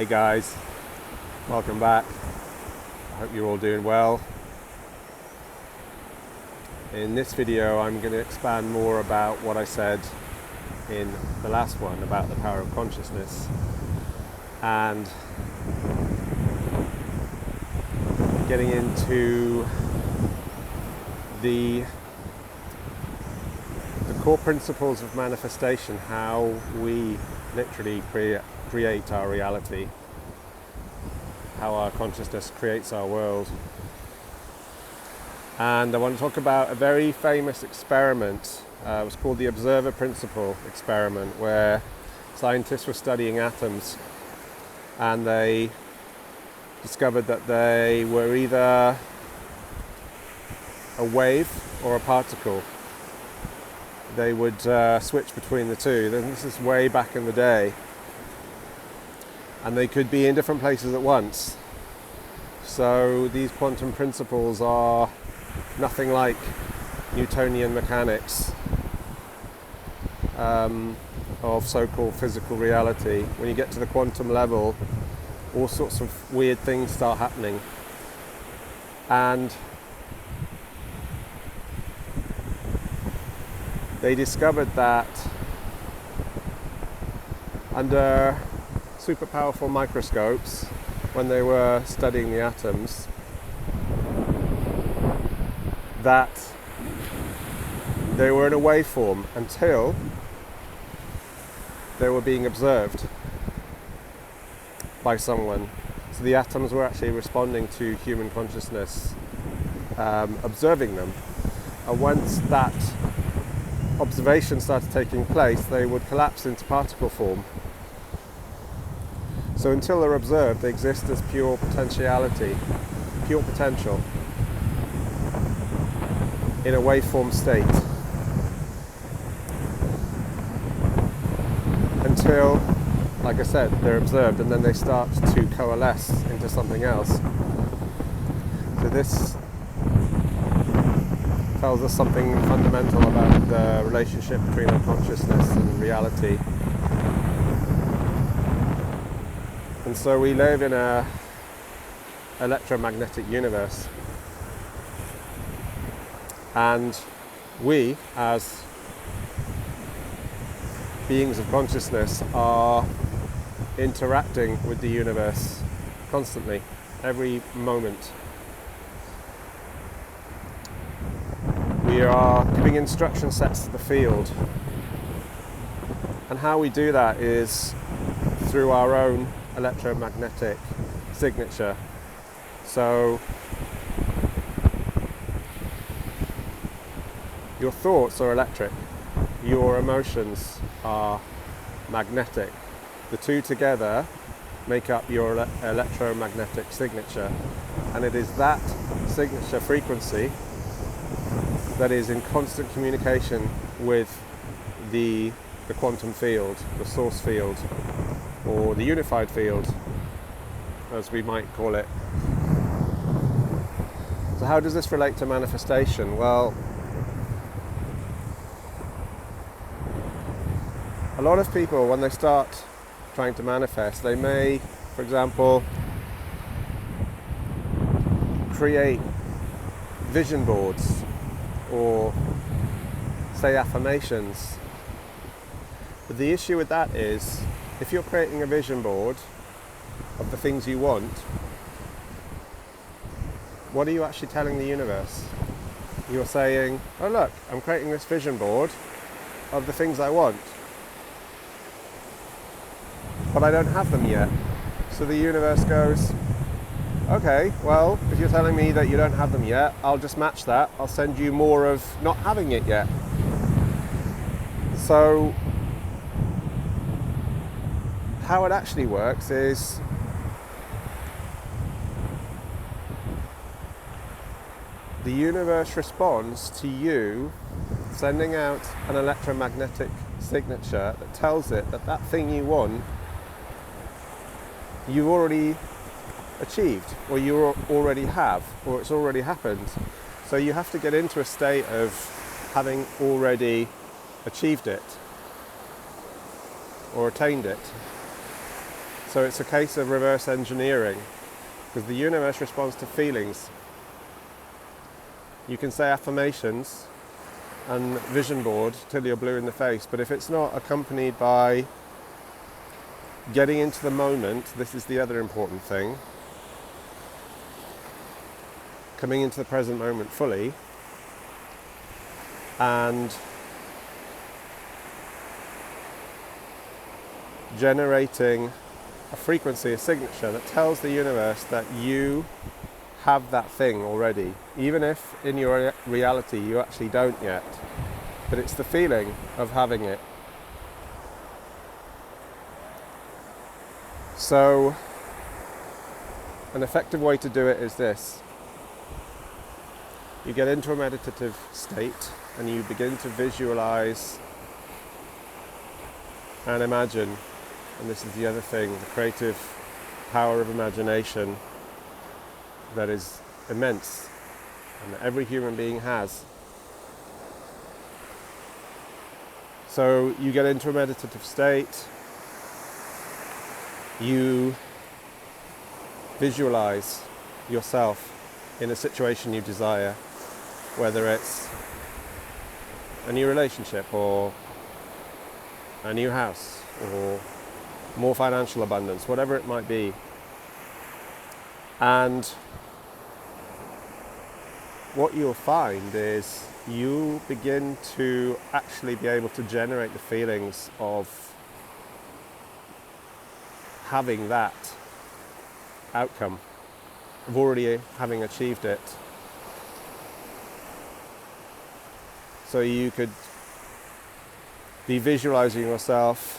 Hey guys, welcome back. I hope you're all doing well. In this video I'm going to expand more about what I said in the last one about the power of consciousness and getting into the core principles of manifestation, how we literally create our reality, how our consciousness creates our world. And I want to talk about a very famous experiment. It was called the observer principle experiment, where scientists were studying atoms and they discovered that they were either a wave or a particle. They would switch between the two. Then this is way back in the day. And they could be in different places at once. So these quantum principles are nothing like Newtonian mechanics of so-called physical reality. When you get to the quantum level, all sorts of weird things start happening. And they discovered that under super powerful microscopes, when they were studying the atoms, that they were in a waveform until they were being observed by someone. So the atoms were actually responding to human consciousness, observing them. And once that observation started taking place, they would collapse into particle form. So until they're observed, they exist as pure potentiality, pure potential, in a waveform state. Until, like I said, they're observed and then they start to coalesce into something else. So this tells us something fundamental about the relationship between our consciousness and reality. And so we live in an electromagnetic universe. And we, as beings of consciousness, are interacting with the universe constantly, every moment. We are giving instruction sets to the field. And how we do that is through our own electromagnetic signature. So your thoughts are electric, your emotions are magnetic. The two together make up your electromagnetic signature, and it is that signature frequency that is in constant communication with the quantum field, the source field, or the unified field, as we might call it. So how does this relate to manifestation? Well, a lot of people, when they start trying to manifest, they may, for example, create vision boards or say affirmations. But the issue with that is, if you're creating a vision board of the things you want, what are you actually telling the universe? You're saying, oh look, I'm creating this vision board of the things I want, but I don't have them yet. So the universe goes, okay, well, if you're telling me that you don't have them yet, I'll just match that. I'll send you more of not having it yet. So how it actually works is the universe responds to you sending out an electromagnetic signature that tells it that that thing you want, you've already achieved, or you already have, or it's already happened. So you have to get into a state of having already achieved it or attained it. So it's a case of reverse engineering, because the universe responds to feelings. You can say affirmations and vision board till you're blue in the face, but if it's not accompanied by getting into the moment, this is the other important thing, coming into the present moment fully, and generating a frequency, a signature that tells the universe that you have that thing already, even if in your reality you actually don't yet, but it's the feeling of having it. So an effective way to do it is this. You get into a meditative state and you begin to visualize and imagine, and this is the other thing, the creative power of imagination that is immense and that every human being has. So you get into a meditative state, you visualize yourself in a situation you desire, whether it's a new relationship or a new house or more financial abundance, whatever it might be. And what you'll find is you begin to actually be able to generate the feelings of having that outcome, of already having achieved it. So you could be visualizing yourself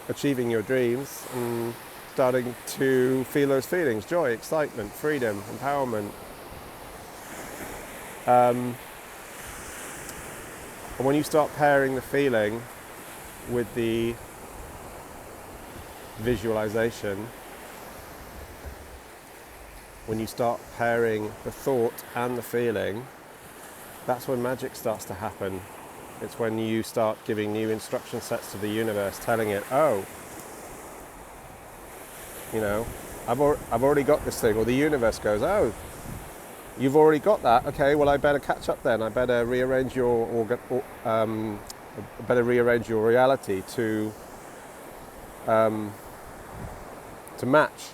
achieving your dreams and starting to feel those feelings: joy, excitement, freedom, empowerment. And when you start pairing the feeling with the visualization, when you start pairing the thought and the feeling, that's when magic starts to happen. It's when you start giving new instruction sets to the universe, telling it, oh, you know, I've already got this thing. Or the universe goes, oh, you've already got that. Okay, well, I better catch up then. I better rearrange your reality to match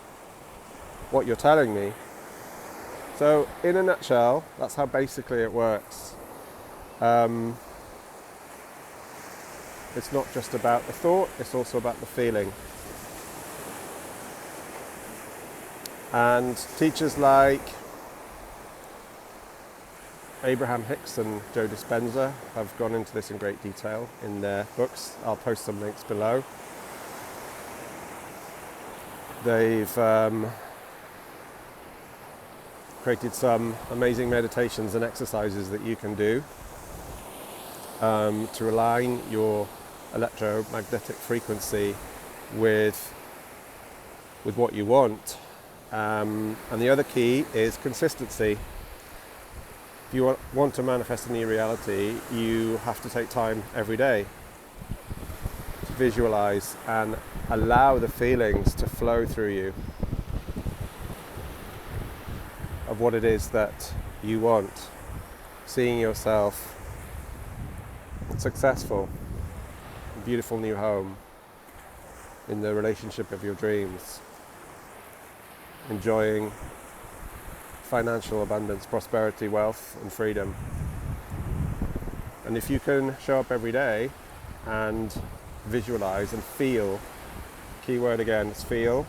what you're telling me. So, in a nutshell, that's how basically it works. It's not just about the thought, it's also about the feeling. And teachers like Abraham Hicks and Joe Dispenza have gone into this in great detail in their books. I'll post some links below. They've created some amazing meditations and exercises that you can do to align your electromagnetic frequency with what you want. And the other key is consistency. If you want to manifest a new reality, you have to take time every day to visualize and allow the feelings to flow through you of what it is that you want. Seeing yourself successful, a beautiful new home, in the relationship of your dreams, enjoying financial abundance, prosperity, wealth, and freedom. And if you can show up every day and visualize and feel, keyword again is feel,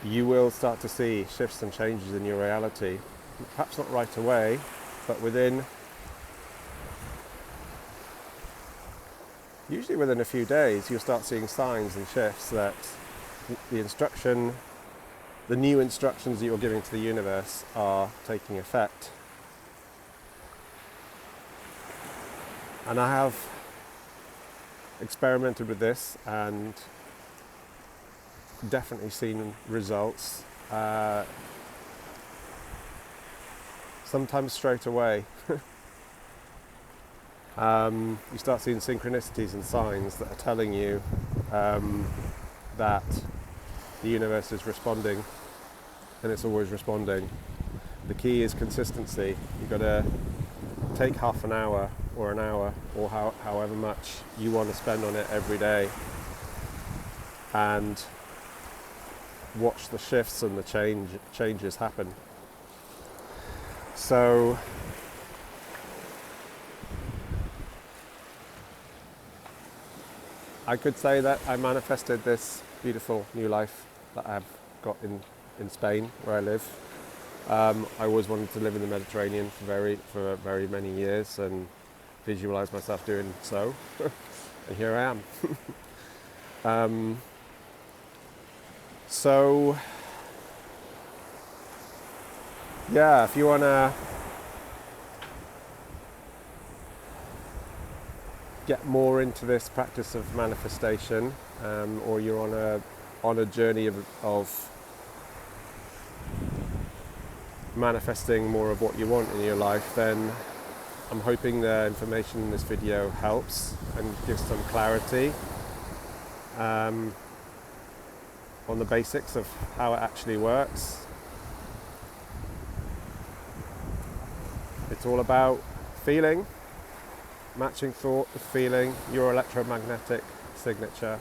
you will start to see shifts and changes in your reality. Perhaps not right away, but usually within a few days, you'll start seeing signs and shifts that the new instructions that you're giving to the universe are taking effect. And I have experimented with this and definitely seen results, sometimes straight away. You start seeing synchronicities and signs that are telling you that the universe is responding, and it's always responding. The key is consistency. You've got to take half an hour or an hour or however much you want to spend on it every day, and watch the shifts and the changes happen. So I could say that I manifested this beautiful new life that I've got in Spain, where I live. I always wanted to live in the Mediterranean for very many years and visualise myself doing so. And here I am. So yeah, if you want to get more into this practice of manifestation, or you're on a journey of manifesting more of what you want in your life, then I'm hoping the information in this video helps and gives some clarity on the basics of how it actually works. It's all about feeling, matching thought with feeling, your electromagnetic signature,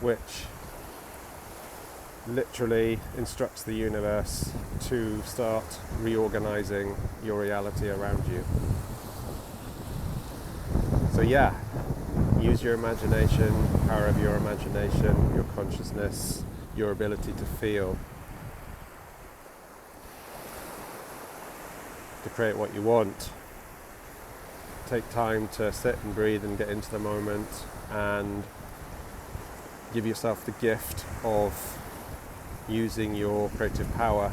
which literally instructs the universe to start reorganizing your reality around you. So yeah, use your imagination, power of your imagination, your consciousness, your ability to feel, to create what you want. Take time to sit and breathe and get into the moment, and give yourself the gift of using your creative power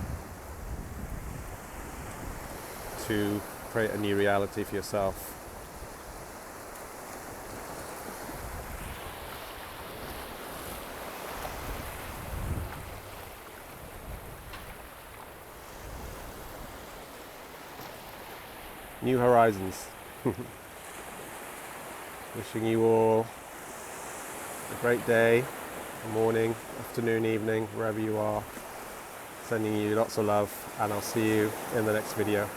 to create a new reality for yourself. New horizons. Wishing you all a great day, morning, afternoon, evening, wherever you are. Sending you lots of love, and I'll see you in the next video.